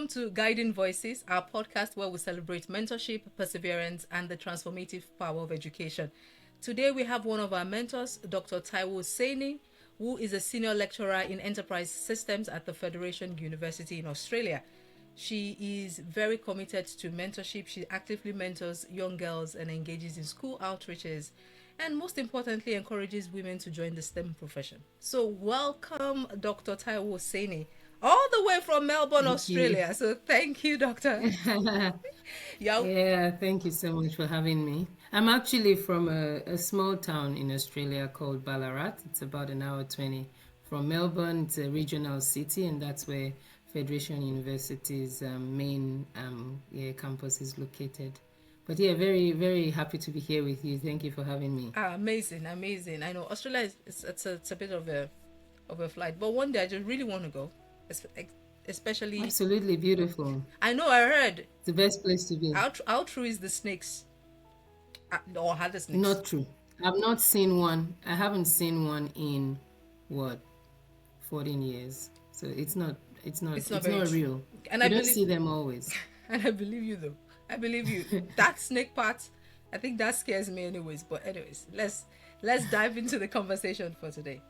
welcome to Guiding Voices, our podcast where we celebrate mentorship, perseverance, and the transformative power of education. Today, we have one of our mentors, Dr. Taiwo Oseni, who is a senior lecturer in enterprise systems at the Federation University in Australia. She is very committed to mentorship. She actively mentors young girls and engages in school outreaches, and most importantly, encourages women to join the STEM profession. So, welcome, Dr. Taiwo Oseni, all the way from Melbourne, Thank you. Australia. So, thank you, Doctor. Yeah. Yeah, thank you so much for having me. I'm actually from a small town in Australia called Ballarat. It's about an hour 20 from Melbourne. It's a regional city, and that's where Federation University's main campus is located. But yeah, very, very happy to be here with you. Thank you for having me. Amazing, amazing. I know Australia it's a bit of a flight, but one day I just really want to go, especially. Absolutely beautiful. I know I heard It's the best place to be. how true is the snakes, or had the snakes. Not true. I've not seen one. I haven't seen one in what 14 years. So It's not it's very not true, real. and I You don't believe, see them always. and I believe you though. I believe you. That snake part, I think that scares me anyways. But anyways, let's dive into the conversation for today.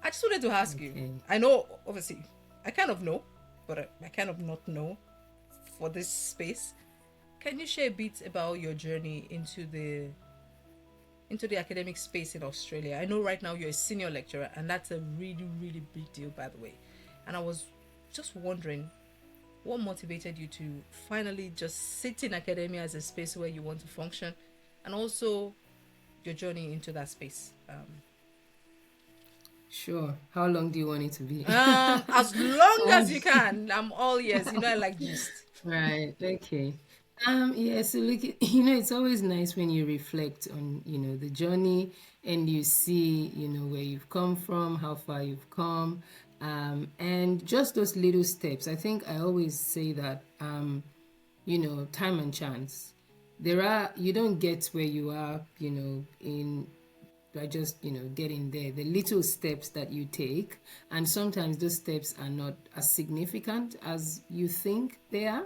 I just wanted to ask you. Okay. I know, obviously, I kind of know, but I kind of not know for this space. Can you share a bit about your journey into the academic space in Australia? I know right now you're a senior lecturer, and that's a really, really big deal, by the way. And I was just wondering what motivated you to finally just sit in academia as a space where you want to function, and also your journey into that space. Sure. How long do you want it to be? As long Um, as you can, I'm all ears. You know, I like gist. Right. Okay. Yeah, so look, it's always nice when you reflect on, the journey and you see, where you've come from, how far you've come, and just those little steps. I think I always say that, time and chance. You don't get where you are, in by just getting there, the little steps that you take, and sometimes those steps are not as significant as you think they are,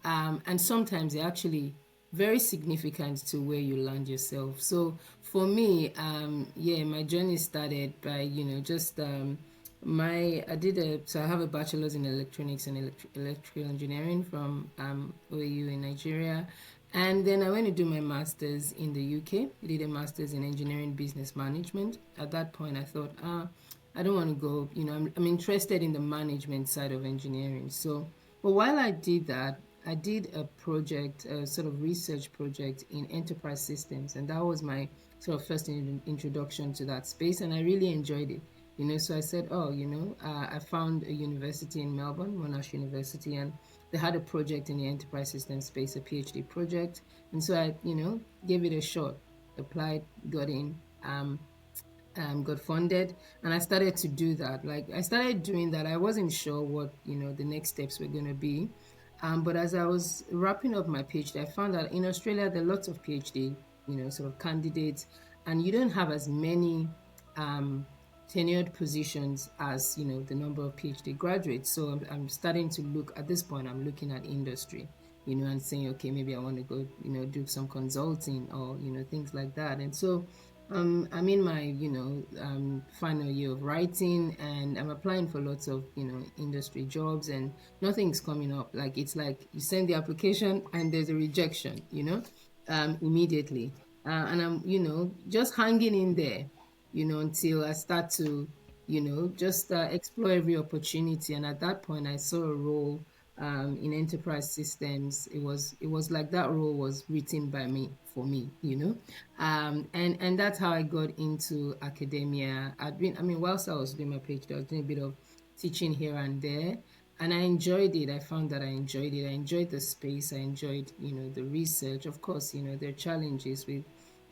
and sometimes they're actually very significant to where you land yourself. So for me, yeah, my journey started by just my I did a so I have a bachelor's in electronics and electrical engineering from OAU in Nigeria, and then I went to do my master's in the UK. I did a master's in engineering business management. At that point, I thought, I don't want to go. I'm interested in the management side of engineering. So, but while I did that, I did a project, a sort of research project in enterprise systems, and that was my sort of first introduction to that space, and I really enjoyed it. So I said, oh, I found a university in Melbourne, Monash University, and they had a project in the enterprise system space, a PhD project. And so I, gave it a shot, applied, got in, got funded, and I started to do that. Like I started doing that. I wasn't sure what, the next steps were going to be. But as I was wrapping up my PhD, I found that in Australia, there are lots of PhD, sort of candidates, and you don't have as many um, tenured positions as the number of PhD graduates. So I'm starting to look at this point. I'm looking at industry, and saying, okay, maybe I want to go, do some consulting or things like that. And so I'm in my final year of writing, and I'm applying for lots of industry jobs, and nothing's coming up. Like it's like you send the application and there's a rejection, immediately, and I'm just hanging in there until I start to, just explore every opportunity. And at that point, I saw a role in enterprise systems. It was like that role was written by me for me, and that's how I got into academia. Whilst I was doing my PhD, I was doing a bit of teaching here and there. And I enjoyed it. I found that I enjoyed it. I enjoyed the space. I enjoyed, the research. Of course, there are challenges with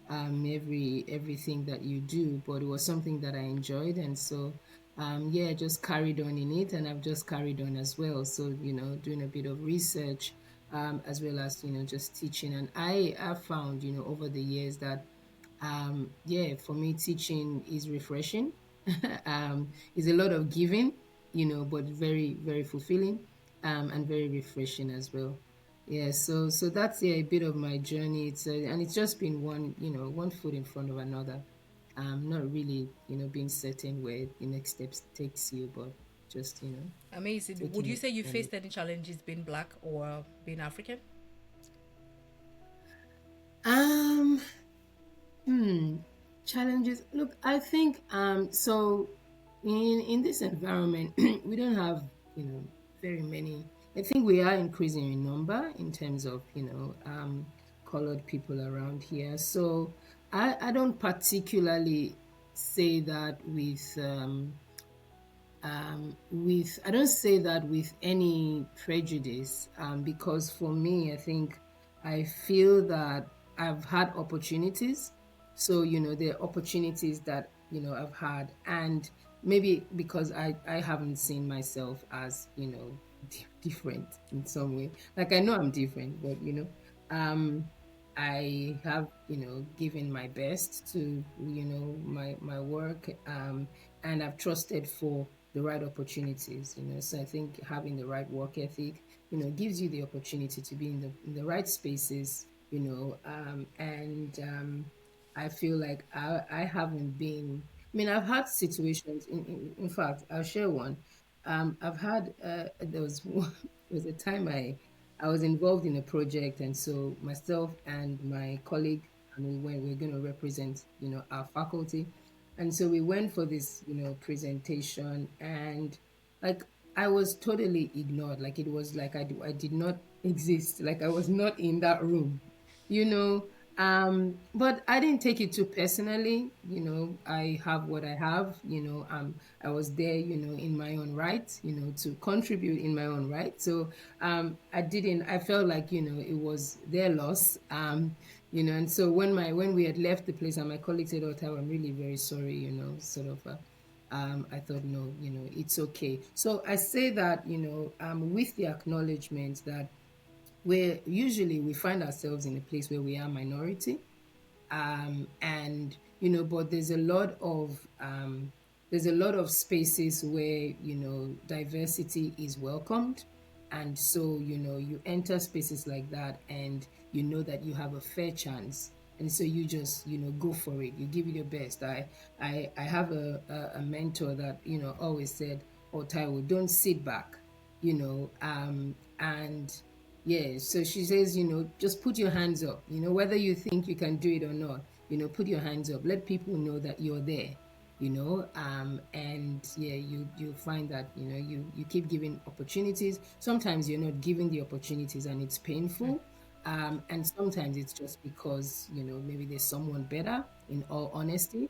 everything that you do, but it was something that I enjoyed, and so yeah, I just carried on in it, and I've just carried on as well. So doing a bit of research, as well as just teaching, and I have found over the years that yeah, for me teaching is refreshing. It's a lot of giving, but very very fulfilling. and very refreshing as well. Yeah, so that's, yeah, a bit of my journey. And it's just been one, one foot in front of another. Not really, being certain where the next steps takes you, but just, Amazing. Would taking you it say you slowly. faced any challenges being black or being African? Um, Hmm. Challenges. Look, I think so in this environment we don't have, very many. I think we are increasing in number in terms of, colored people around here. So I don't particularly say that with I don't say that with any prejudice, because for me, I think I feel that I've had opportunities. So, there are opportunities that, I've had, and maybe because I haven't seen myself as, different in some way. Like, I know I'm different, but, I have, given my best to, my work, and I've trusted for the right opportunities. So I think having the right work ethic, gives you the opportunity to be in the right spaces, and I feel like I haven't been. I mean, I've had situations. In fact, I'll share one. I've had there was there was a time I was involved in a project, and so myself and my colleague, and we're going to represent, our faculty, and so we went for this, presentation, and like I was totally ignored. Like it was like I did not exist. Like I was not in that room, you know. But I didn't take it too personally. I have what I have. I was there, in my own right, to contribute in my own right. So I didn't. I felt like, it was their loss. And so when we had left the place, and my colleague said, "Oh, Taiwo, I'm really very sorry," sort of. I thought, no, it's okay. So I say that, with the acknowledgement that we find ourselves in a place where we are minority, and but there's a lot of spaces where, diversity is welcomed, and so, you enter spaces like that, and you know that you have a fair chance, and so you just, go for it, you give it your best. I have a mentor that, always said, "Oh, Taiwo, don't sit back," and yeah, so she says, just put your hands up, whether you think you can do it or not, put your hands up. Let people know that you're there, and yeah, you find that, you keep giving opportunities. Sometimes you're not giving the opportunities and it's painful. And sometimes it's just because, maybe there's someone better, in all honesty.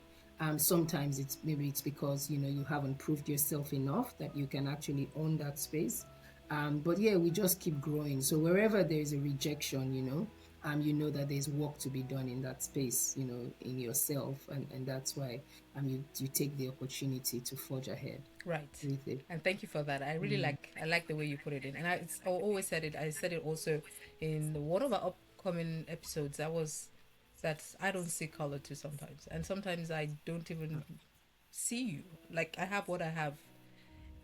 Sometimes it's because, you haven't proved yourself enough that you can actually own that space. But yeah, we just keep growing. So wherever there is a rejection, you know that there's work to be done in that space, in yourself, and that's why you take the opportunity to forge ahead Right. with it. And thank you for that. I like the way you put it in. And I always said it. I said it also in one of our upcoming episodes. That I don't see color too sometimes, and sometimes I don't even see you. Like I have what I have,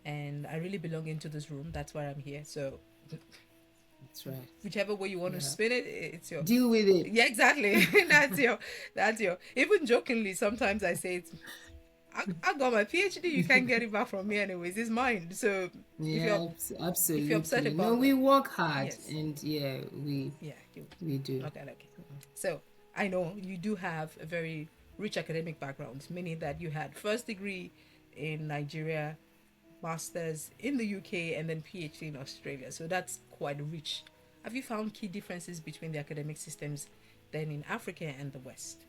and I really belong into this room. That's why I'm here. So That's right. whichever way you want to Yeah. spin it, it's your. Deal with it. Yeah, exactly. That's your. Even jokingly, sometimes I say it's. I got my PhD. You can't get it back from me, anyways. It's mine. So if you're Yeah, if you're upset absolutely. No, about we that, work hard, yes, and yeah, yeah, you. we do. Okay, okay. So I know you do have a very rich academic background, meaning that you had first degree in Nigeria, masters in the UK, and then PhD in Australia. So that's quite rich. Have you found key differences between the academic systems then in Africa and the West?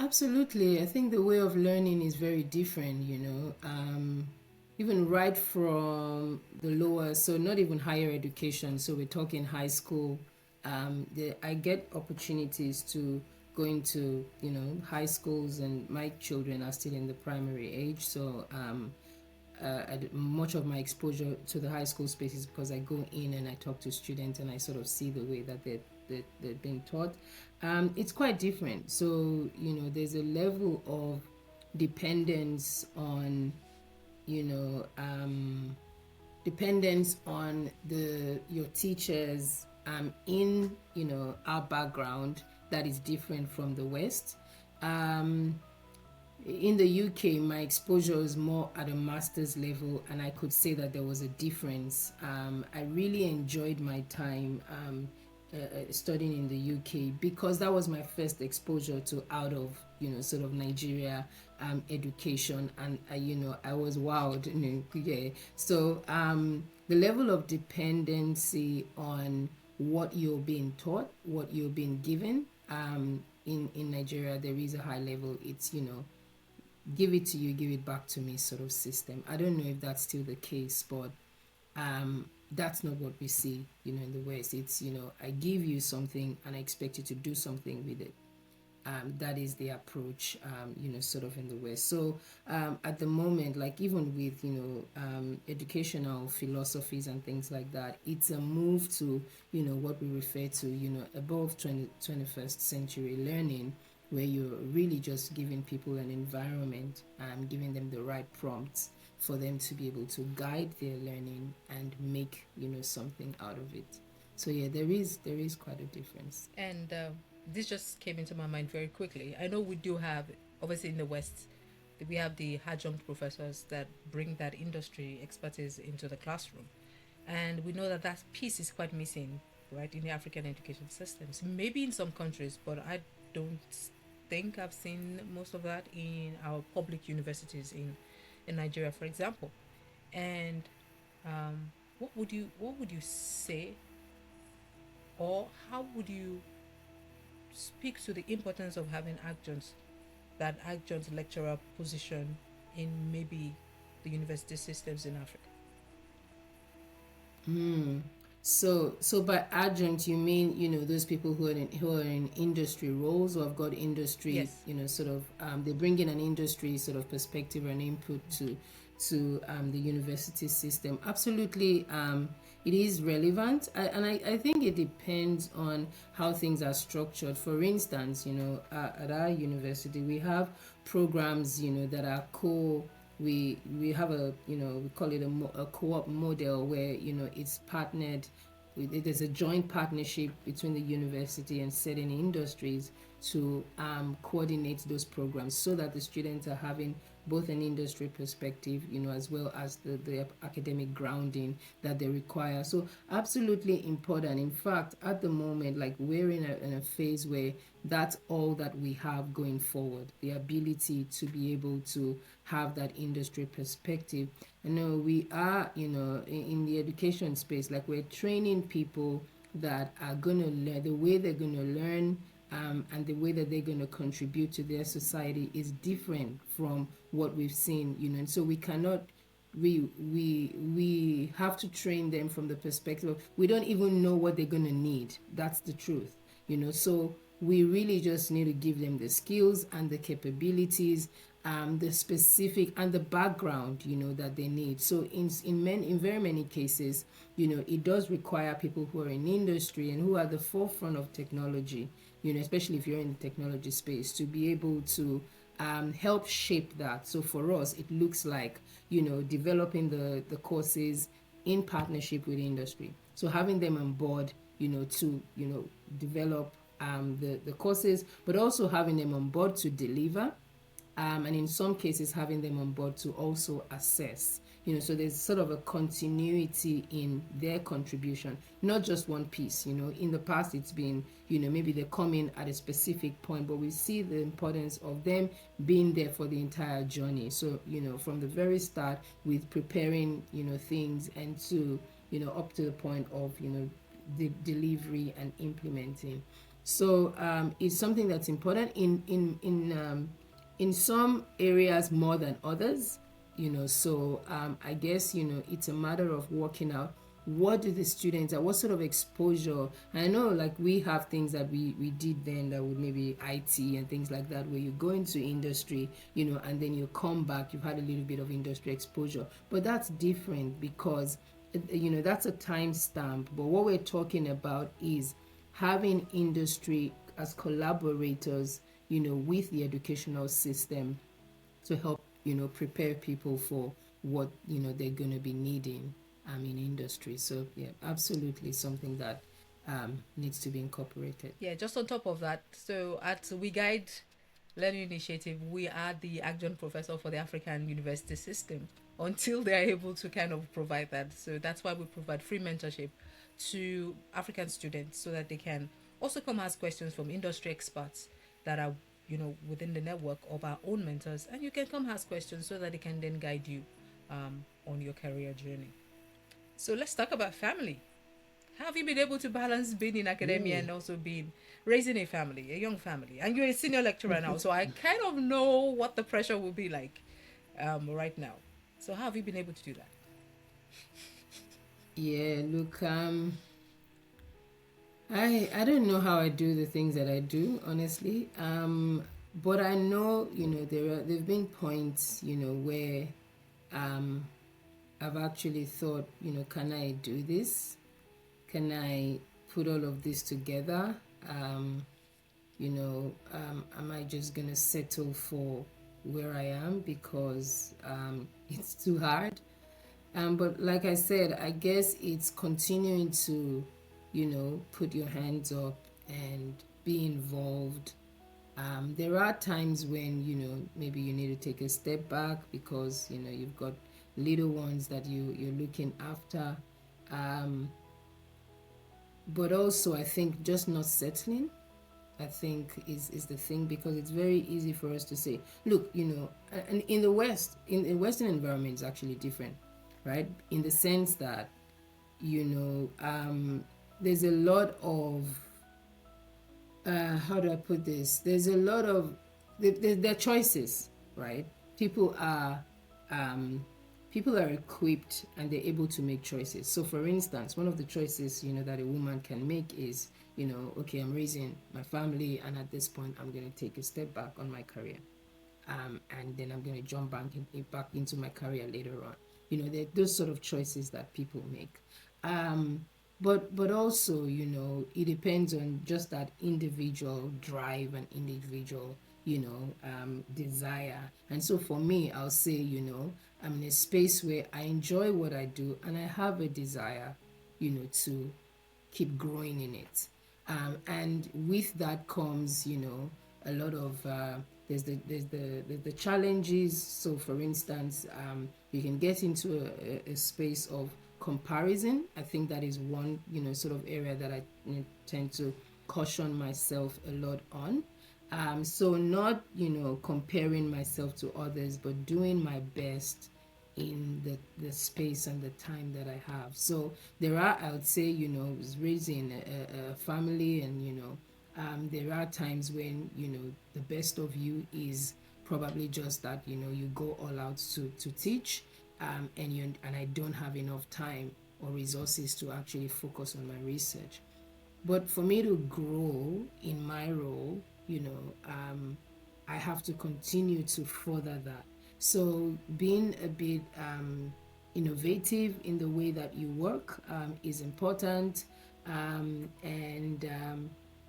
Absolutely. I think the way of learning is very different, even right from the lower, so not even higher education. So we're talking high school. I get opportunities to go into, high schools, and my children are still in the primary age. So much of my exposure to the high school space is because I go in and I talk to students, and I sort of see the way that they're being taught. It's quite different. So, there's a level of dependence on you know, dependence on the your teachers in our background that is different from the West. Um, in the UK, my exposure was more at a master's level, and I could say that there was a difference. I really enjoyed my time studying in the UK because that was my first exposure to out of sort of Nigeria education, and I was wowed. Yeah. So the level of dependency on what you're being taught, what you're being given in Nigeria, there is a high level. It's give it to you, give it back to me sort of system. I don't know if that's still the case, but that's not what we see, in the West. It's, I give you something and I expect you to do something with it. That is the approach, sort of in the West. So at the moment, like even with, educational philosophies and things like that, it's a move to, what we refer to, above 21st century learning, where you're really just giving people an environment, giving them the right prompts for them to be able to guide their learning and make, something out of it. So yeah, there is quite a difference. And this just came into my mind very quickly. I know we do have, obviously in the West, we have the adjunct professors that bring that industry expertise into the classroom. And we know that that piece is quite missing, right, in the African education systems. Maybe in some countries, but I don't think I've seen most of that in our public universities in Nigeria, for example. And what would you say, or how would you speak to the importance of having adjuncts, that adjunct lecturer position in maybe the university systems in Africa? So by adjunct, you mean those people who are in industry roles, or have got industry, Yes. sort of they bring in an industry sort of perspective and input to the university system. Absolutely, it is relevant, and I think it depends on how things are structured. For instance, at our university we have programs that are we have we call it a co-op model where it's partnered there's a joint partnership between the university and certain industries to coordinate those programs so that the students are having both an industry perspective, as well as the academic grounding that they require. So absolutely important. In fact, at the moment, like we're in a phase where that's all that we have going forward, the ability to be able to have that industry perspective. I know we are, in the education space, like we're training people that are going to learn the way they're going to learn, and the way that they're going to contribute to their society is different from what we've seen, and so we cannot we have to train them from the perspective of we don't even know what they're going to need. That's the truth, so we really just need to give them the skills and the capabilities, the specific and the background that they need. So in very many cases, it does require people who are in industry and who are at the forefront of technology, especially if you're in the technology space, to be able to help shape that. So for us, it looks like developing the courses in partnership with industry. So having them on board, to develop the courses, but also having them on board to deliver, and in some cases having them on board to also assess. So there's sort of a continuity in their contribution, not just one piece. In the past it's been, maybe they come in at a specific point, but we see the importance of them being there for the entire journey. So from the very start, with preparing things, and to up to the point of the delivery and implementing. So it's something that's important in some areas more than others. So I guess it's a matter of working out what do the students what sort of exposure. I know, like, we have things that we did then that would maybe IT and things like that, where you go into industry, and then you come back, you've had a little bit of industry exposure, but that's different because that's a time stamp. But what we're talking about is having industry as collaborators, with the educational system, to help prepare people for what they're going to be needing in industry. So yeah, absolutely something that needs to be incorporated. Yeah, just on top of that, so at We Guide Learning Initiative, we are the adjunct professor for the African university system until they are able to kind of provide that. So that's why we provide free mentorship to African students so that they can also come ask questions from industry experts that are, within the network of our own mentors. And you can come ask questions so that they can then guide you on your career journey. So let's talk about family. How have you been able to balance being in academia Ooh. and also being raising a family, a young family? And you're a senior lecturer now, so I kind of know what the pressure will be like right now. So how have you been able to do that? Yeah, look, I don't know how I do the things that I do, honestly. But I know, there've been points, where um I've actually thought, can I do this? Can I put all of this together? Am I just gonna settle for where I am because it's too hard? But like I said, I guess it's continuing to, put your hands up and be involved. There are times when, maybe you need to take a step back because, you've got little ones that you're looking after. Um, but also, I think just not settling, I think is the thing, because it's very easy for us to say, look, and in the West, in the Western environment, it's actually different, right? In the sense that, there's a lot of, how do I put this? There's a lot of, there are choices, right? People are, um, people are equipped and they're able to make choices. So, for instance, one of the choices, that a woman can make is, okay, I'm raising my family, and at this point, I'm going to take a step back on my career, and then I'm going to jump back into my career later on. Those sort of choices that people make. Um, but also, it depends on just that individual drive and individual, desire. And so for me, I'll say, I'm in a space where I enjoy what I do and I have a desire, to keep growing in it. And with that comes, a lot of there's the challenges. So, for instance, you can get into a space of comparison. I think that is one, sort of area that I tend to caution myself a lot on. So not, comparing myself to others, but doing my best in the space and the time that I have. So there are, I would say, raising a family, and there are times when the best of you is probably just that you go all out to teach, and I don't have enough time or resources to actually focus on my research. But for me to grow in my role, I have to continue to further that. So being a bit innovative in the way that you work is important. And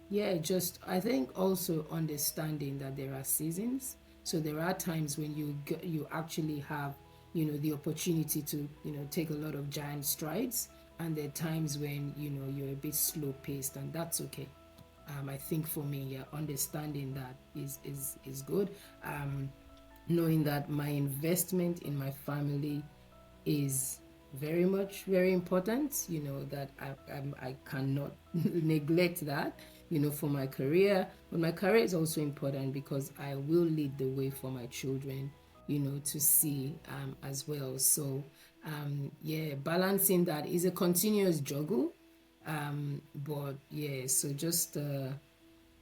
yeah, just I think also understanding that there are seasons. So there are times when you actually have the opportunity to take a lot of giant strides, and there are times when you're a bit slow paced, and that's okay. I think for me, yeah, understanding that is good. Knowing that my investment in my family is very much very important, that I cannot neglect that, for my career. But my career is also important because I will lead the way for my children, to see as well. So yeah, balancing that is a continuous juggle. But yeah, so just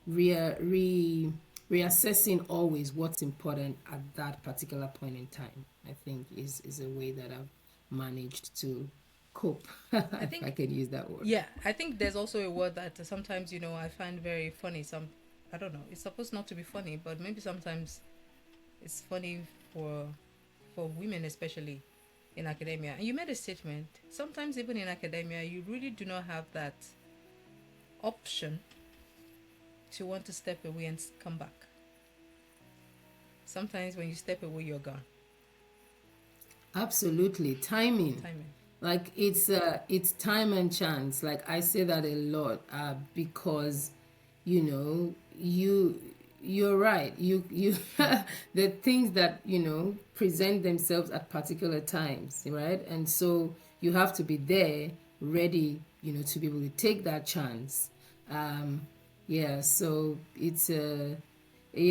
re, re reassessing always what's important at that particular point in time, I think is a way that I've managed to cope, I if I think, could use that word. yeah, I think there's also a word that sometimes, I find very funny. I don't know, it's supposed not to be funny, but maybe sometimes it's funny for women, especially in academia. And you made a statement. Sometimes even in academia, you really do not have that option to want to step away and come back. Sometimes when you step away, you're gone. Absolutely. Timing. Timing. Like it's time and chance. Like I say that a lot because you're right. You the things that, present themselves at particular times, right? And so you have to be there ready, to be able to take that chance. Yeah, so it's yeah,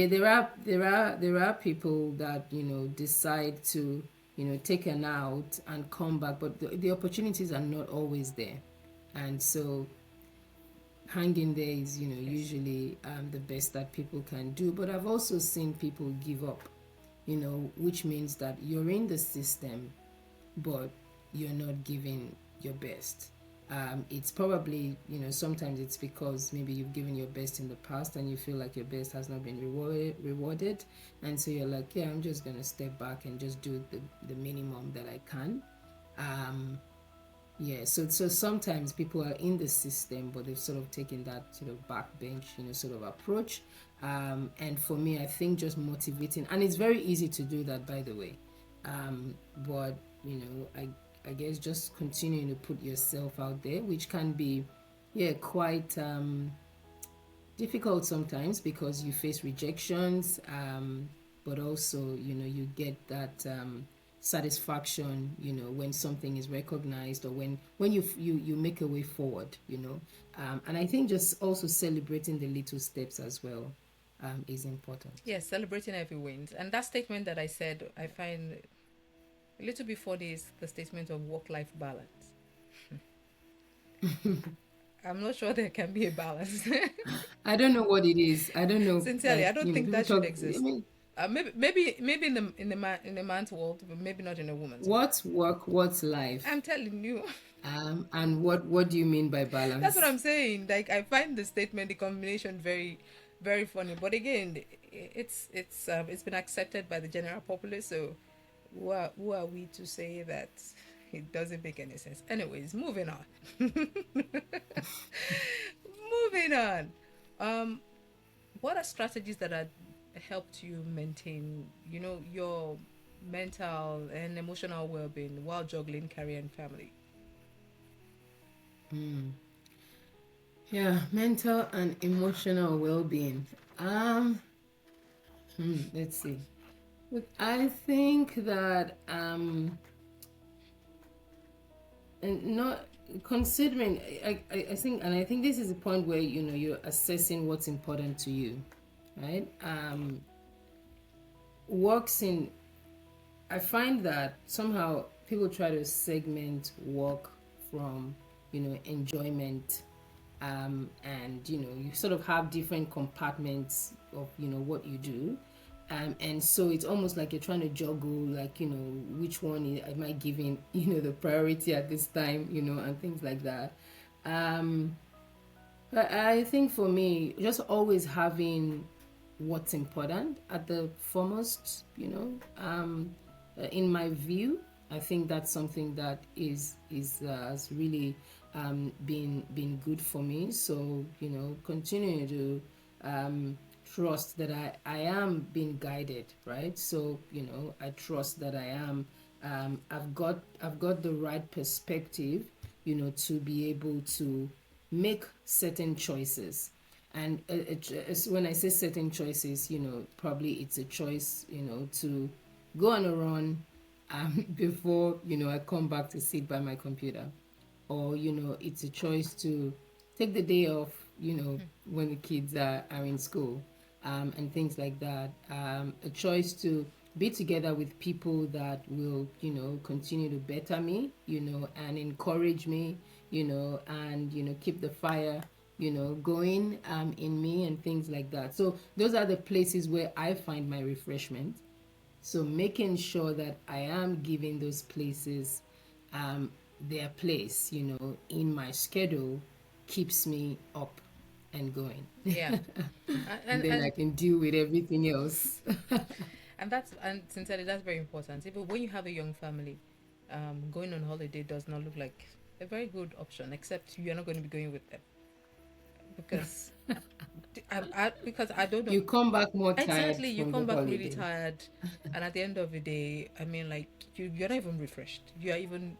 there are people that decide to take an out and come back, but the opportunities are not always there, and so hanging there is Yes. usually the best that people can do. But I've also seen people give up, which means that you're in the system but you're not giving your best. It's probably, sometimes it's because maybe you've given your best in the past and you feel like your best has not been rewarded. And so you're like, yeah, I'm just going to step back and just do the minimum that I can. Um, yeah, so sometimes people are in the system, but they've sort of taken that sort of backbench, sort of approach. And for me, I think just motivating, and it's very easy to do that, by the way. But I guess just continuing to put yourself out there, which can be, yeah, quite difficult sometimes because you face rejections, but also you get that satisfaction when something is recognized, or when you make a way forward, and I think just also celebrating the little steps as well is important. Yes, celebrating every win. And that statement that I said, I find a little before this, the statement of work-life balance. I'm not sure there can be a balance. I don't know what it is. I don't know, Sincerely, I like, don't think people that should talk, I exist. mean, Maybe in the man's world, but maybe not in a woman's world. what's work, what's life, I'm telling you. and what do you mean by That's what balance? I'm saying. Like I find the statement, the combination very, very funny. But again, it's been accepted by the general populace. So who are we to say that it doesn't make any sense? Anyways, moving on. Moving on. Um, what are strategies that have helped you maintain, your mental and emotional well-being while juggling career and family? Yeah, mental and emotional well-being. Um, let's see. Look, I think that and not considering, I think, and I think this is a point where you're assessing what's important to you, right? Works in I find that somehow people try to segment work from, enjoyment, and you sort of have different compartments of what you do, and so it's almost like you're trying to juggle, like which one am I giving the priority at this time, and things like that. Um, but I think for me, just always having what's important at the foremost, in my view, I think that's something that is has really been good for me. So continuing to trust that I am being guided, right? So I trust that I am. I've got the right perspective, to be able to make certain choices. And when I say certain choices, probably it's a choice, to go on a run before I come back to sit by my computer, or it's a choice to take the day off, when the kids are in school, and things like that. A choice to be together with people that will continue to better me, and encourage me, and keep the fire going in me, and things like that. So those are the places where I find my refreshment. So making sure that I am giving those places their place, in my schedule, keeps me up and going. Yeah. And And then I and can deal with everything else. and sincerely, that's very important. Even when you have a young family, going on holiday does not look like a very good option, except you're not going to be going with them because because I don't know. You come back more tired Exactly, you from the come back really holiday. tired, and at the end of the day, I mean, like you're not even refreshed. You are even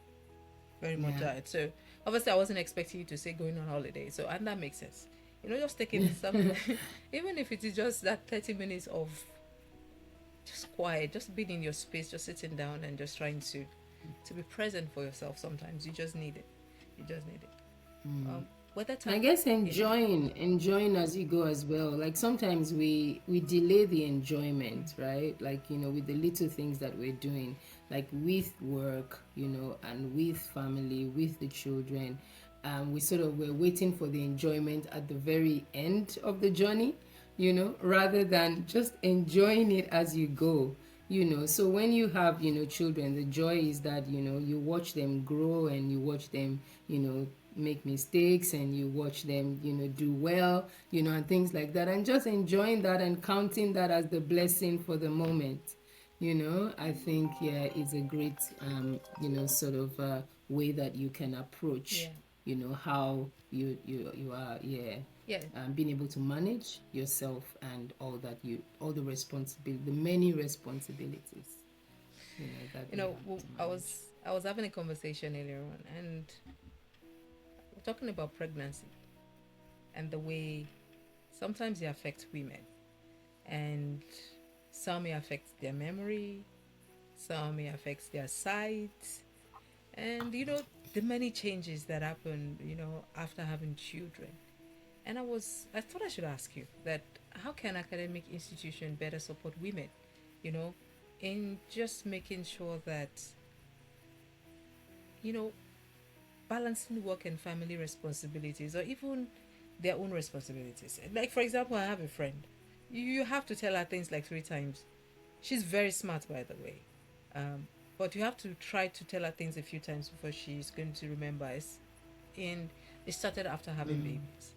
very much Yeah. tired. So obviously, I wasn't expecting you to say going on holiday. So and that makes sense. Just taking some, even if it is just that 30 minutes of just quiet, just being in your space, just sitting down and just trying to be present for yourself. Sometimes you just need it. You just need it. Whether And I time, guess yeah, enjoying as you go as well. Like sometimes we delay the enjoyment, right? Like, with the little things that we're doing, like with work, and with family, with the children. We sort of we're waiting for the enjoyment at the very end of the journey, rather than just enjoying it as you go. So when you have children, the joy is that you watch them grow, and you watch them make mistakes, and you watch them do well, and things like that, and just enjoying that and counting that as the blessing for the moment. I think, yeah, it's a great sort of way that you can approach yeah, how you are, yeah, yeah. being able to manage yourself and all the responsibility, the many responsibilities that we have to manage. I was having a conversation earlier on, and we're talking about pregnancy and the way sometimes it affects women, and some may affect their memory, some may affect their sight, and the many changes that happen after having children. And I thought I should ask you that how can academic institution better support women, you know, in just making sure that you know balancing work and family responsibilities, or even their own responsibilities. Like, for example, I have a friend. You have to tell her things like 3 times. She's very smart, by the way. But you have to try to tell her things a few times before she's going to remember it. And it started after having babies.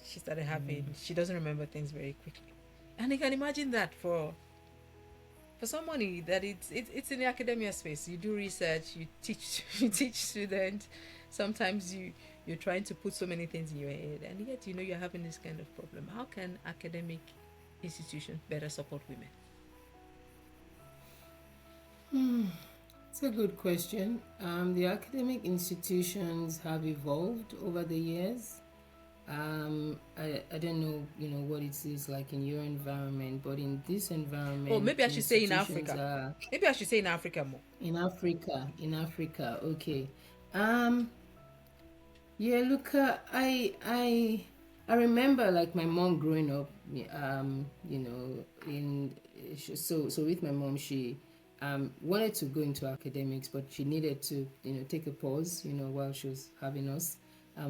She started having, she doesn't remember things very quickly. And you can imagine that for somebody that it's in the academia space. You do research, you teach you teach students. Sometimes you're trying to put so many things in your head, and yet you're having this kind of problem. How can academic institutions better support women? It's a good question. The academic institutions have evolved over the years. I don't know, what it is like in your environment, but in this Oh, environment, maybe I the should say in institutions Africa. are Maybe I should say in Africa more. in Africa. In Africa, okay. Um, yeah, look, I remember like my mom growing up. In so with my mom, she wanted to go into academics, but she needed to take a pause, while she was having us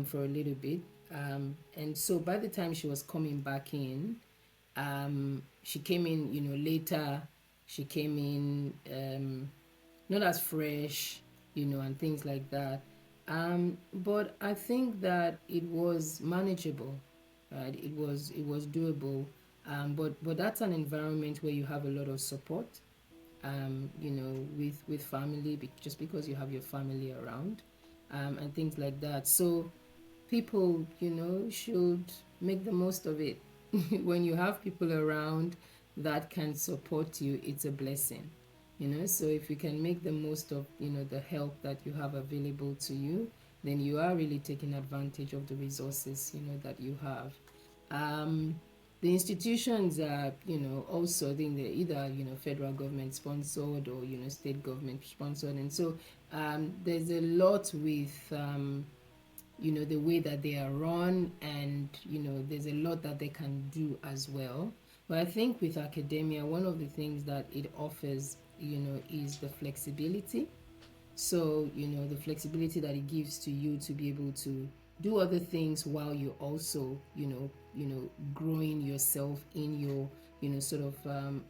for a little bit. And so by the time she was coming back in, she came in, later. She came in not as fresh, and things like that. But I think that it was manageable, right? It was doable. But that's an environment where you have a lot of support, with family, just because you have your family around, and things like that. So people, should make the most of it. When you have people around that can support you, it's a blessing. So if you can make the most of, the help that you have available to you, then you are really taking advantage of the resources, that you have. The institutions are, also, I think they're either, federal government sponsored, or, state government sponsored. And so there's a lot with, the way that they are run, and there's a lot that they can do as well. But I think with academia, one of the things that it offers, is the flexibility. So the flexibility that it gives to you to be able to do other things while you're also growing yourself in your sort of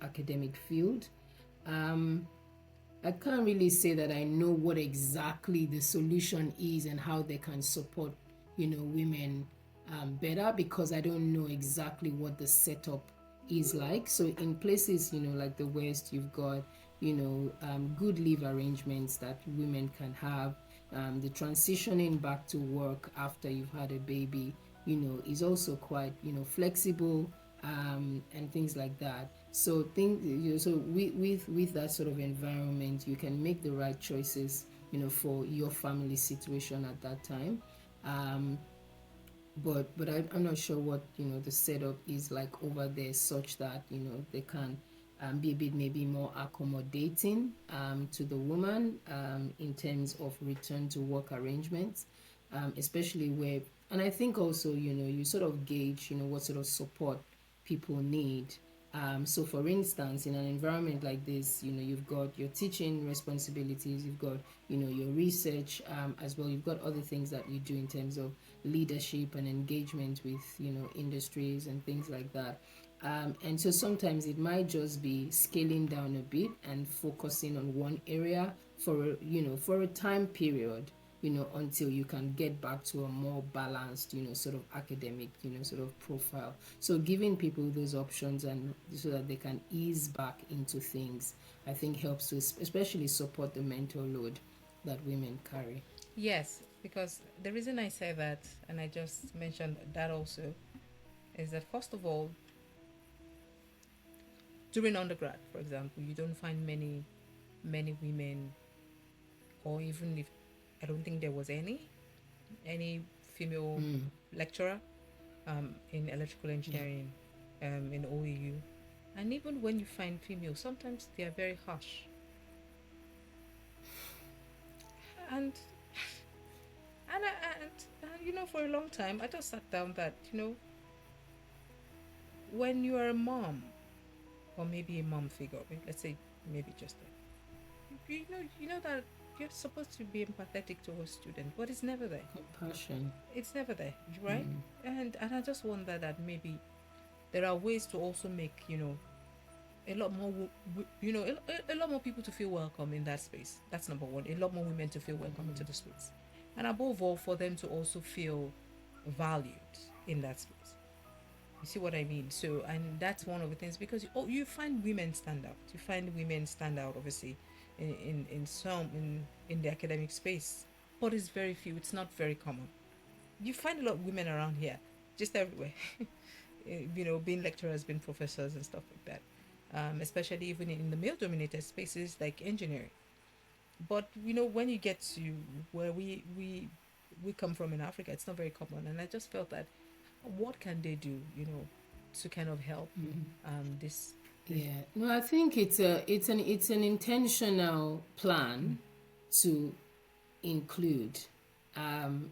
academic field. um, I can't really say that I know what exactly the solution is and how they can support, women better, because I don't know exactly what the setup is like. So in places, like the West, you've got, good leave arrangements that women can have. The transitioning back to work after you've had a baby, is also quite, flexible, and things like that. So think, so with that sort of environment, you can make the right choices, for your family situation at that time. Um, I'm not sure what, the setup is like over there, such that, they can, be a bit maybe more accommodating, to the woman, in terms of return to work arrangements, especially where, and I think also, you sort of gauge, what sort of support people need. So for instance, in an environment like this, you've got your teaching responsibilities, you've got, your research, as well. You've got other things that you do in terms of leadership and engagement with, industries and things like that. And so sometimes it might just be scaling down a bit and focusing on one area for for a time period, until you can get back to a more balanced, sort of academic, sort of profile. So giving people those options, and so that they can ease back into things, I think helps to especially support the mental load that women carry. Yes, because the reason I say that, and I just mentioned that also, is that first of all, during undergrad, for example, you don't find many women, or even if I don't think there was any female Mm, lecturer, in electrical yeah. engineering, in OEU. And even when you find females, sometimes they are very harsh. And for a long time, I just sat down that, when you are a mom, or maybe a mom figure, let's say maybe just you know that you're supposed to be empathetic to a student, but it's never there. Compassion. It's never there, right? Mm, And I just wonder that maybe there are ways to also make, a lot more a lot more people to feel welcome in that space. That's number one. A lot more women to feel welcome into the space, and above all, for them to also feel valued in that space. You see what I mean? So, and that's one of the things, because you find women stand out. You find women stand out, obviously, in the academic space, but it's very few. It's not very common. You find a lot of women around here, just everywhere. Being lecturers, being professors, and stuff like that. Especially even in the male-dominated spaces like engineering. But when you get to where we come from in Africa, it's not very common, and I just felt that what can they do, to kind of help this this. yeah. No, I think it's an intentional plan to include, and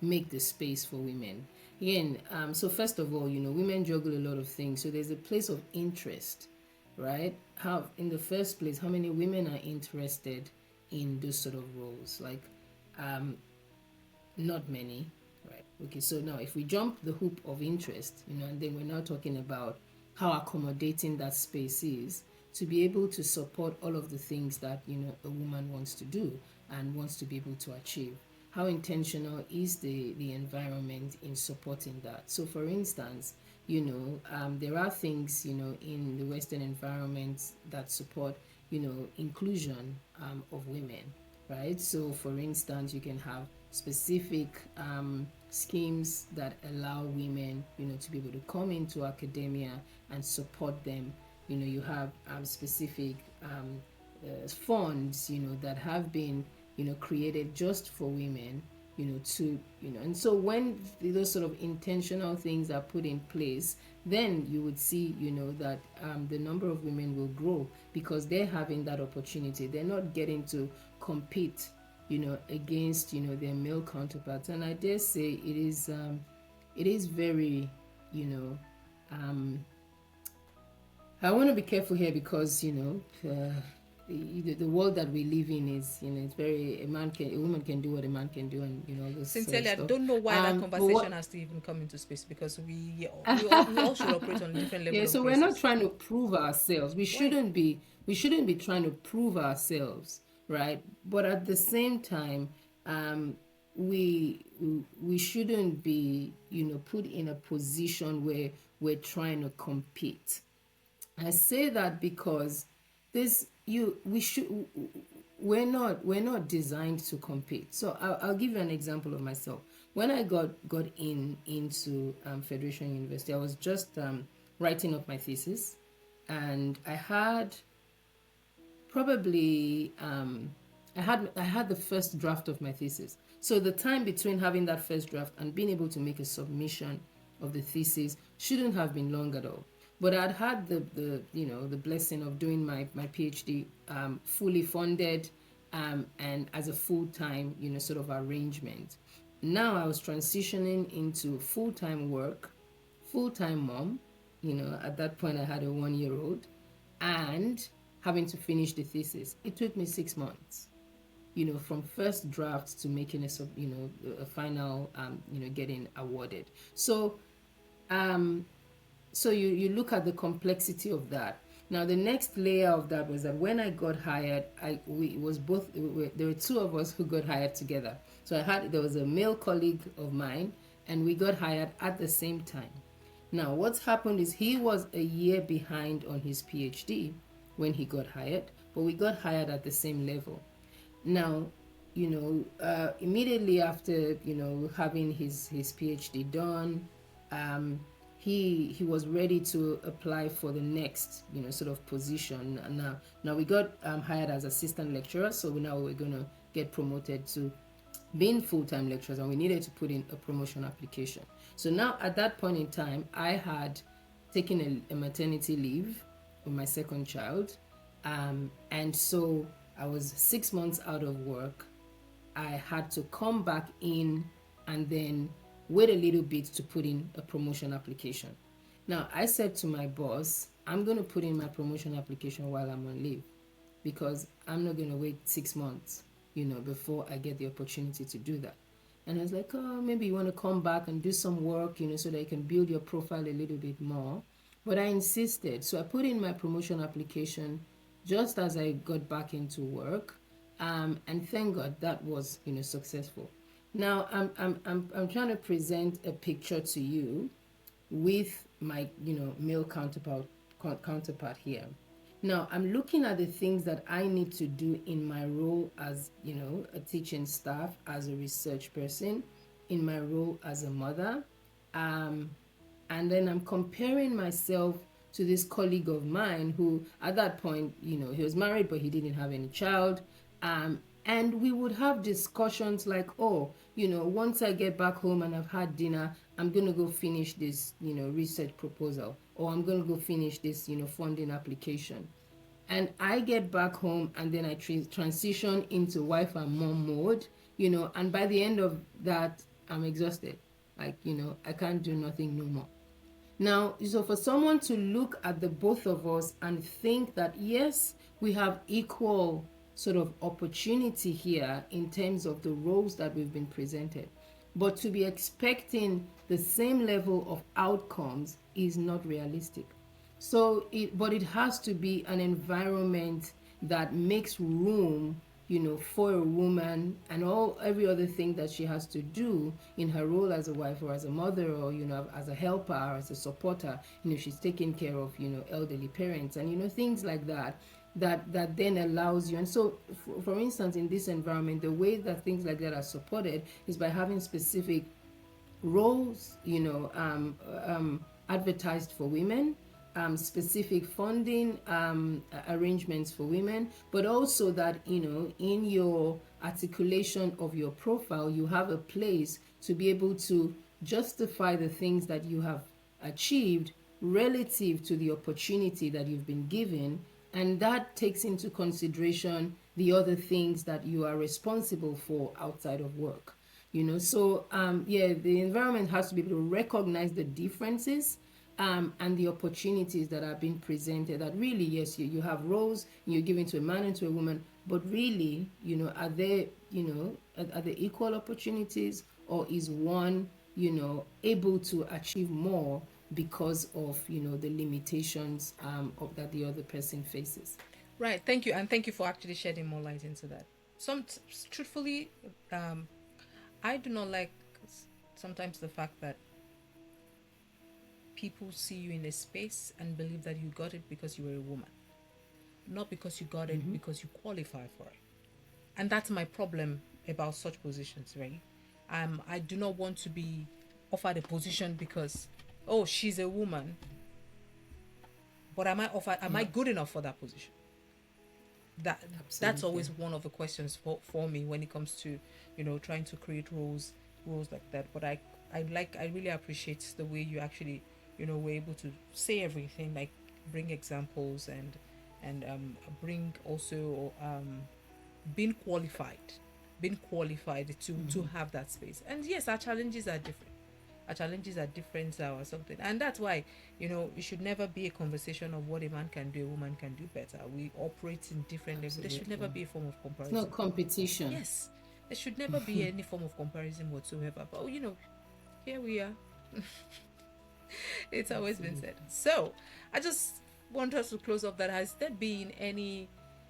make the space for women. Again, so first of all, women juggle a lot of things. So there's a place of interest, right? How, in the first place, how many women are interested in those sort of roles? Like, not many, right? Okay, so now if we jump the hoop of interest, and then we're now talking about how accommodating that space is to be able to support all of the things that, a woman wants to do and wants to be able to achieve. How intentional is the environment in supporting that? So, for instance, there are things, in the Western environment that support, inclusion, of women, right? So, for instance, you can have specific, schemes that allow women, to be able to come into academia and support them. You have, specific, funds, that have been, created just for women, and so when those sort of intentional things are put in place, then you would see, that, the number of women will grow because they're having that opportunity. They're not getting to compete, against, their male counterparts. And I dare say it is very, you know, um, I want to be careful here because, the world that we live in is, it's very, a woman can do what a man can do, and, all this sort of Sincerely, I stuff. don't know why that But conversation what has to even come into space, because we all should operate on a different yeah, level of so we're not graces. trying to prove ourselves. We Why? shouldn't be we shouldn't be trying to prove ourselves, right? But at the same time, um we we shouldn't be, put in a position where we're trying to compete. I say that because this you we should we're not designed to compete. So I'll give you an example of myself. When I got into Federation University, I was just writing up my thesis, and I had probably I had the first draft of my thesis. So the time between having that first draft and being able to make a submission of the thesis shouldn't have been long at all. But I'd had the blessing of doing my PhD fully funded, and as a full-time sort of arrangement. Now I was transitioning into full-time work, full-time mom. At that point I had a 1 year old, and having to finish the thesis. It took me 6 months, from first draft to making a final, getting awarded. Um, so you look at the complexity of that. Now the next layer of that was that when I got hired, it was both. There were two of us who got hired together. So there was a male colleague of mine, and we got hired at the same time. Now what's happened is he was a year behind on his PhD when he got hired, but we got hired at the same level. Now, immediately after having his PhD done, um, he was ready to apply for the next sort of position. And now we got hired as assistant lecturer, so now we're gonna get promoted to being full-time lecturers, and we needed to put in a promotion application. So now at that point in time, I had taken a maternity leave with my second child, and so I was 6 months out of work. I had to come back in and then wait a little bit to put in a promotion application. Now I said to my boss, I'm going to put in my promotion application while I'm on leave, because I'm not going to wait 6 months, before I get the opportunity to do that. And I was like, oh, maybe you want to come back and do some work, so that you can build your profile a little bit more. But I insisted. So I put in my promotion application just as I got back into work. And thank God that was, successful. Now I'm trying to present a picture to you with my, male counterpart here. Now I'm looking at the things that I need to do in my role as, a teaching staff, as a research person, in my role as a mother. Um, and then I'm comparing myself to this colleague of mine who, at that point, he was married, but he didn't have any child. And we would have discussions like, oh, once I get back home and I've had dinner, I'm going to go finish this, research proposal, or I'm going to go finish this, funding application. And I get back home, and then I transition into wife and mom mode, and by the end of that, I'm exhausted. Like, I can't do nothing no more. Now, so for someone to look at the both of us and think that, yes, we have equal sort of opportunity here in terms of the roles that we've been presented, but to be expecting the same level of outcomes is not realistic. But it has to be an environment that makes room, for a woman and every other thing that she has to do in her role as a wife or as a mother, or, as a helper or as a supporter. She's taking care of, elderly parents, and, things like that. That then allows you. And so, for instance, in this environment, the way that things like that are supported is by having specific roles, advertised for women, specific funding arrangements for women, but also that, in your articulation of your profile, you have a place to be able to justify the things that you have achieved relative to the opportunity that you've been given. And that takes into consideration the other things that you are responsible for outside of work. The environment has to be able to recognize the differences, and the opportunities that are being presented. That really, yes, you have roles, you're giving to a man and to a woman, but really, are they, are they equal opportunities, or is one, able to achieve more because of, the limitations of that the other person faces? Right. Thank you, and thank you for actually shedding more light into that. Some, truthfully, I do not like sometimes the fact that people see you in a space and believe that you got it because you were a woman, not because you got it because you qualify for it. And that's my problem about such positions, right? I do not want to be offered a position because, oh, she's a woman. But am I Yeah, good enough for that position? that that's absolutely. always one of the questions for me when it comes to, trying to create roles like that. But I really appreciate the way you actually, were able to say everything, like bring examples, and bring also being qualified to Hmm. have that space. And yes, our challenges are different or something. And that's why, it should never be a conversation of what a man can do, a woman can do better. We operate in different levels. There should Absolutely. never be a form of It's not comparison. competition. Yes, there should never be any form of comparison whatsoever. But, here we are. It's always been said. Absolutely. So, I just want us to close up that. Has there been any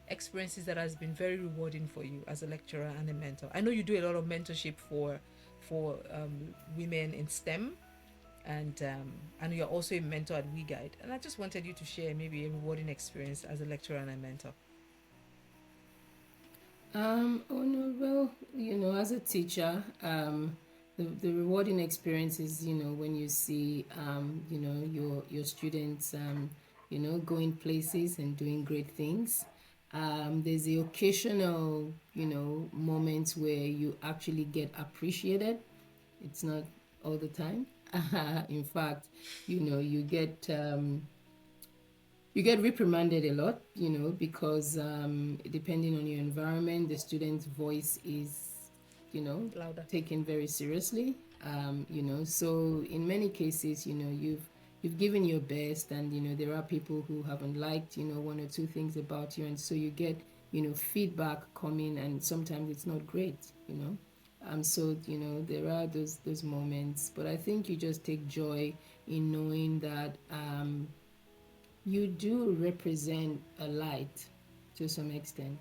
experiences that has been very rewarding for you as a lecturer and a mentor? I know you do a lot of mentorship for women in STEM, and you're also a mentor at We Guide. And I just wanted you to share maybe a rewarding experience as a lecturer and a mentor. Oh no, well, as a teacher, the rewarding experience is, when you see, your students, going places and doing great things. There's the occasional, moments where you actually get appreciated. It's not all the time. In fact, you get reprimanded a lot, because depending on your environment, the student's voice is, you know, Louder. taken very seriously. So in many cases, you've given your best, and there are people who haven't liked, one or two things about you, and so you get, feedback coming, and sometimes it's not great. So there are those moments, but I think you just take joy in knowing that you do represent a light to some extent,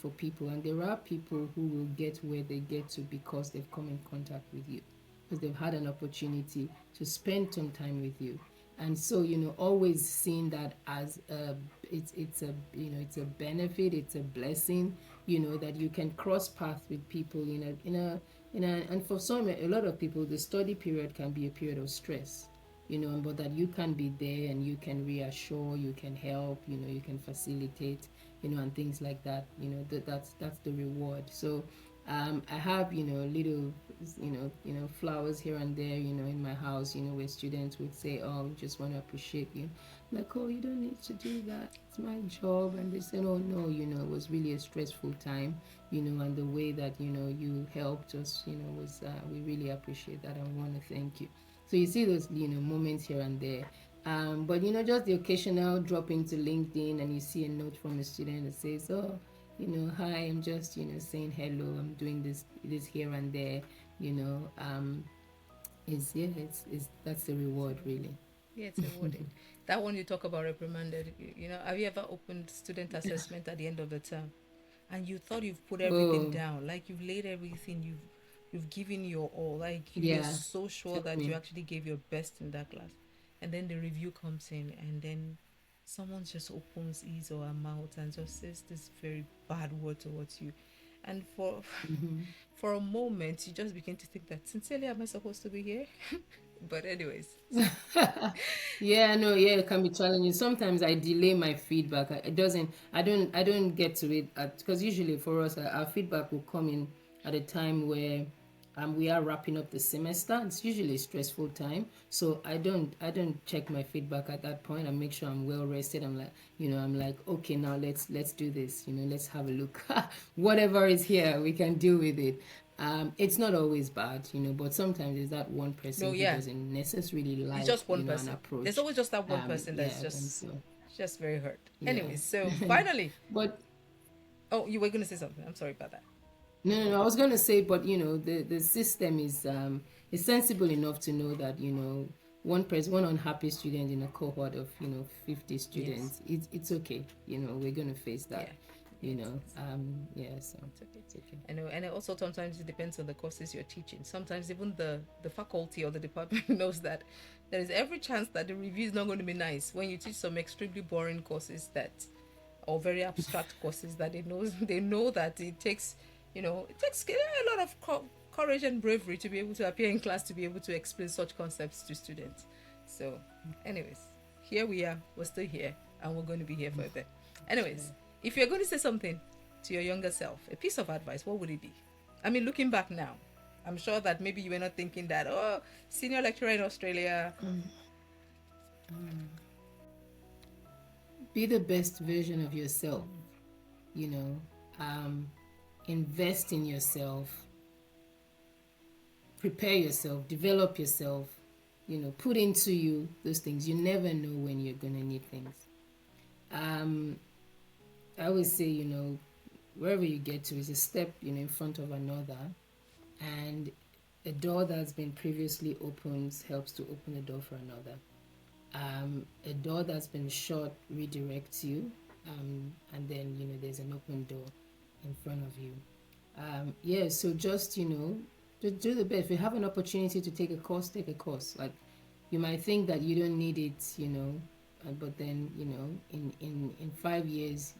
for people. And there are people who will get where they get to because they've come in contact with you, because they've had an opportunity to spend some time with you. And so, always seeing that as it's a it's a benefit, it's a blessing, that you can cross paths with people and for some, a lot of people, the study period can be a period of stress, but that you can be there and you can reassure, you can help, you can facilitate, and things like that. That's the reward. So I have, little, flowers here and there, in my house, where students would say, oh, we just want to appreciate you. I'm like, oh, you don't need to do that. It's my job. And they said, oh, no, it was really a stressful time, and the way that, you helped us, was, we really appreciate that. And we want to thank you. So you see those, moments here and there. But just the occasional drop into LinkedIn and you see a note from a student that says, "Oh, hi, I'm just, saying hello. I'm doing this here and there." You know, is yeah, it's that's the reward really. Yeah, it's rewarding. That one you talk about reprimanded. Have you ever opened student assessment at the end of the term, and you thought you've put everything Oh, down, like you've laid everything, you've given your all, like you're yeah. so sure Tell that you me. actually gave your best in that class, and then the review comes in, and then someone just opens his or her mouth and just says this very bad word towards you, and for Mm-hmm. for a moment you just begin to think that, sincerely, am I supposed to be here? But anyways, so Yeah, no, yeah, it can be challenging. Sometimes I delay my feedback. It doesn't. I don't get to it because usually for us, our feedback will come in at a time where we are wrapping up the semester. It's usually a stressful time, so I don't check my feedback at that point. I make sure I'm well rested. I'm like, okay, now let's do this. Let's have a look. Whatever is here, we can deal with it. It's not always bad, but sometimes there's that one no, person who yeah, doesn't necessarily it's like, just one an person. There's approach. always just that one person Yeah, that's and just so, just very hurt. yeah. Anyways, so finally, But oh, you were gonna say something. I'm sorry about that. no, no, no, I was going to say, but the system is sensible enough to know that one unhappy student in a cohort of 50 Yes. students, it's okay. We're going to face Yeah. that. Yeah, it's Yeah, so it's okay. it's okay. I know, and it also sometimes it depends on the courses you're teaching. Sometimes even the faculty or the department knows that there is every chance that the review is not going to be nice when you teach some extremely boring courses that, or very abstract courses that they know that it takes a lot of courage and bravery to be able to appear in class to be able to explain such concepts to students. So, anyways, here we are. We're still here, and we're going to be here for a bit. Anyways, if you're going to say something to your younger self, a piece of advice, what would it be? I mean, looking back now, I'm sure that maybe you were not thinking that, oh, senior lecturer in Australia. Be the best version of yourself. You know, invest in yourself, prepare yourself, develop yourself, you know, put into you those things. You never know when you're going to need things. I always say, you know, wherever you get to is a step, you know, in front of another. And a door that's been previously opened helps to open the door for another. A door that's been shut redirects you. And then, you know, there's an open door in front of you. Yeah, so just, you know, just do the best. If you have an opportunity to take a course, take a course. Like, you might think that you don't need it, you know, but then, you know, in 5 years,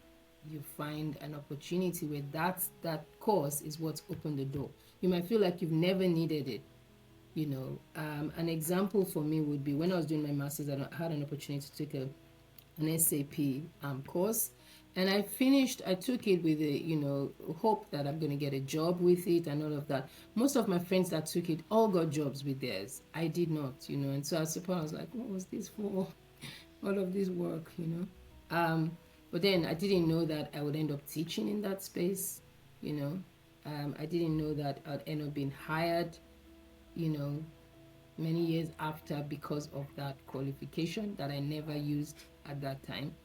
you find an opportunity where that course is what's opened the door. You might feel like you've never needed it, you know. An example for me would be when I was doing my master's, I had an opportunity to take an SAP course, and I took it with a, you know, hope that I'm going to get a job with it and all of that. Most of my friends that took it all got jobs with theirs. I did not, you know, and so I suppose I was like, what was this for? All of this work, you know. But then I didn't know that I would end up teaching in that space, you know. I didn't know that I'd end up being hired, you know, many years after because of that qualification that I never used at that time.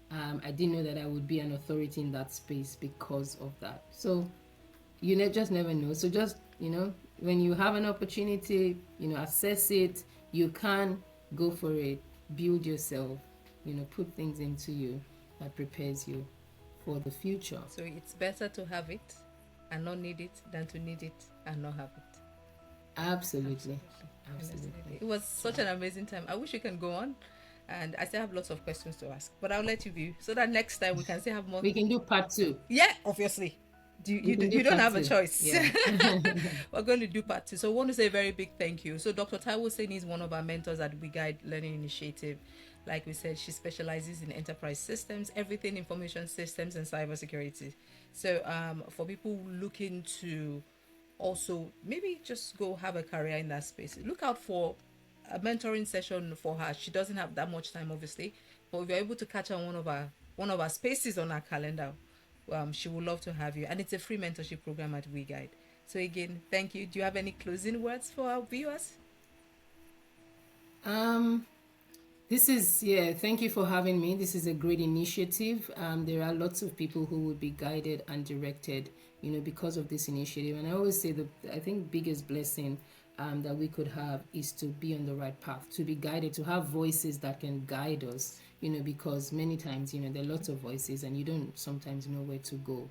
I didn't know that I would be an authority in that space because of that. So you just never know. So just, you know, when you have an opportunity, you know, assess it. You can go for it. Build yourself, you know, put things into you that prepares you for the future. So it's better to have it and not need it than to need it and not have it. Absolutely. It was such an amazing time. I wish we can go on, and I still have lots of questions to ask, but I'll let you be so that next time we can still have more. We can do part 2. Yeah, obviously. You don't have a choice. Yeah. We're going to do part 2. So I want to say a very big thank you. So Dr. Taiwo Oseni is one of our mentors at We Guide Learning Initiative. Like we said, she specializes in enterprise systems, everything information systems and cybersecurity. So for people looking to also maybe just go have a career in that space, look out for a mentoring session for her. She doesn't have that much time, obviously, but if you're able to catch her on one of our spaces on our calendar, she would love to have you. And it's a free mentorship program at We Guide. So again, thank you. Do you have any closing words for our viewers? Thank you for having me. This is a great initiative. There are lots of people who would be guided and directed, you know, because of this initiative. And I always say I think biggest blessing that we could have is to be on the right path, to be guided, to have voices that can guide us, you know, because many times, you know, there are lots of voices and you don't sometimes know where to go.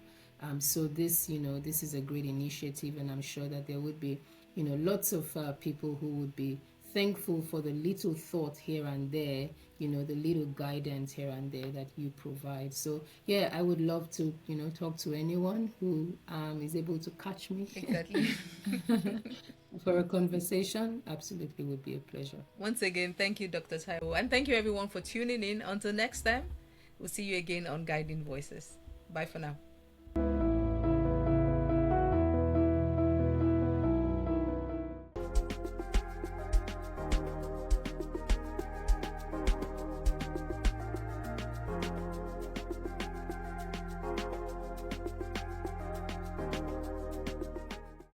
So this, you know, this is a great initiative, and I'm sure that there would be, you know, lots of people who would be thankful for the little thought here and there, you know, the little guidance here and there that you provide. So yeah, I would love to, you know, talk to anyone who is able to catch me. Exactly. For a conversation. Absolutely would be a pleasure. Once again, thank you, Dr. Taiwo, and thank you everyone for tuning in. Until next time, we'll see you again on Guiding Voices. Bye for now.